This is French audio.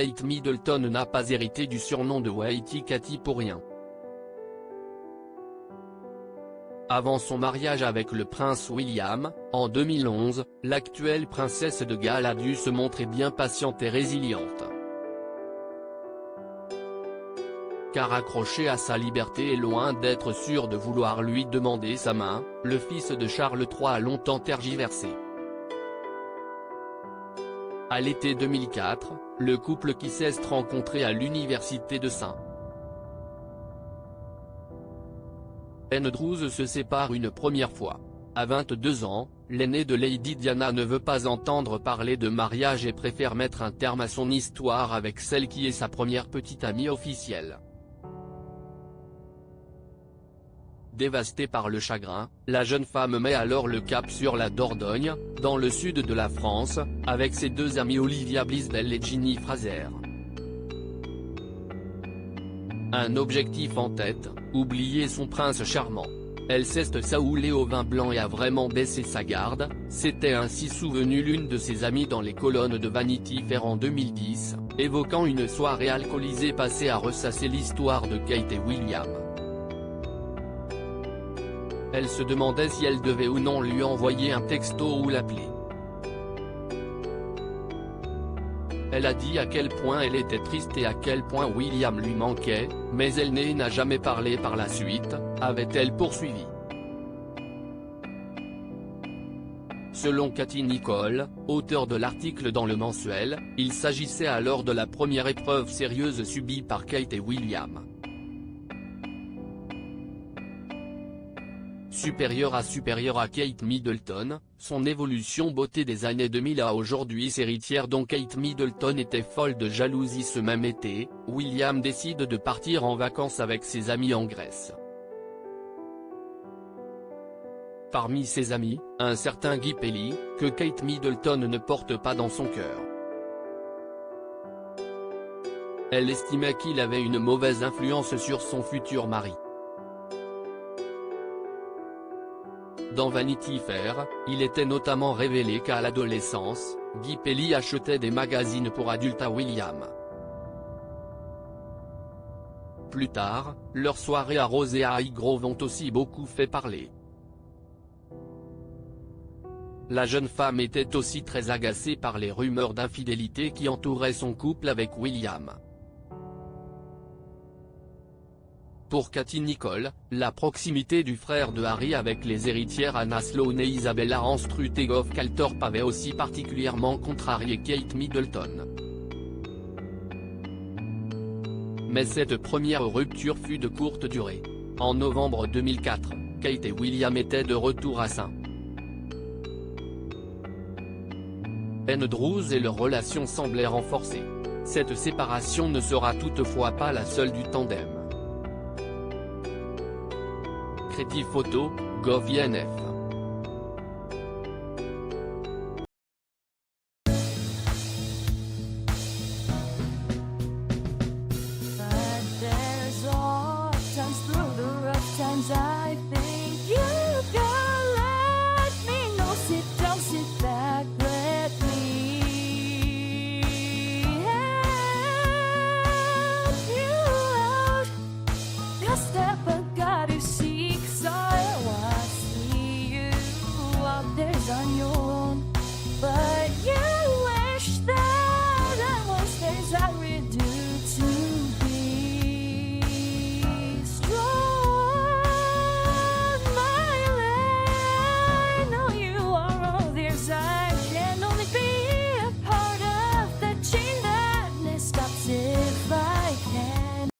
Kate Middleton n'a pas hérité du surnom de Waititi pour rien. Avant son mariage avec le prince William, en 2011, l'actuelle princesse de Galles a dû se montrer bien patiente et résiliente. Car accroché à sa liberté et loin d'être sûr de vouloir lui demander sa main, le fils de Charles III a longtemps tergiversé. À l'été 2004, le couple qui s'est rencontré à l'université de St. Andrews se sépare une première fois. À 22 ans, l'aîné de Lady Diana ne veut pas entendre parler de mariage et préfère mettre un terme à son histoire avec celle qui est sa première petite amie officielle. Dévastée par le chagrin, la jeune femme met alors le cap sur la Dordogne, dans le sud de la France, avec ses deux amies Olivia Blaisdell et Ginny Fraser. Un objectif en tête, oublier son prince charmant. Elle s'est saoulée au vin blanc et a vraiment baissé sa garde, s'était ainsi souvenue l'une de ses amies dans les colonnes de Vanity Fair en 2010, évoquant une soirée alcoolisée passée à ressasser l'histoire de Kate et William. Elle se demandait si elle devait ou non lui envoyer un texto ou l'appeler. Elle a dit à quel point elle était triste et à quel point William lui manquait, mais elle n'a jamais parlé par la suite, avait-elle poursuivi. Selon Katie Nicholl, auteure de l'article dans Le Mensuel, il s'agissait alors de la première épreuve sérieuse subie par Kate et William. Supérieure à Kate Middleton, son évolution beauté des années 2000 à aujourd'hui s'héritière dont Kate Middleton était folle de jalousie ce même été, William décide de partir en vacances avec ses amis en Grèce. Parmi ses amis, un certain Guy Pelly, que Kate Middleton ne porte pas dans son cœur. Elle estimait qu'il avait une mauvaise influence sur son futur mari. Dans Vanity Fair, il était notamment révélé qu'à l'adolescence, Guy Pelly achetait des magazines pour adultes à William. Plus tard, leurs soirées arrosées à Highgrove ont aussi beaucoup fait parler. La jeune femme était aussi très agacée par les rumeurs d'infidélité qui entouraient son couple avec William. Pour Katie Nicholl, la proximité du frère de Harry avec les héritières Anna Sloan et Isabella Anstruther-Calthorpe avait aussi particulièrement contrarié Kate Middleton. Mais cette première rupture fut de courte durée. En novembre 2004, Kate et William étaient de retour à St. Andrews et leur relation semblait renforcée. Cette séparation ne sera toutefois pas la seule du tandem. Creative Photo, gov.inf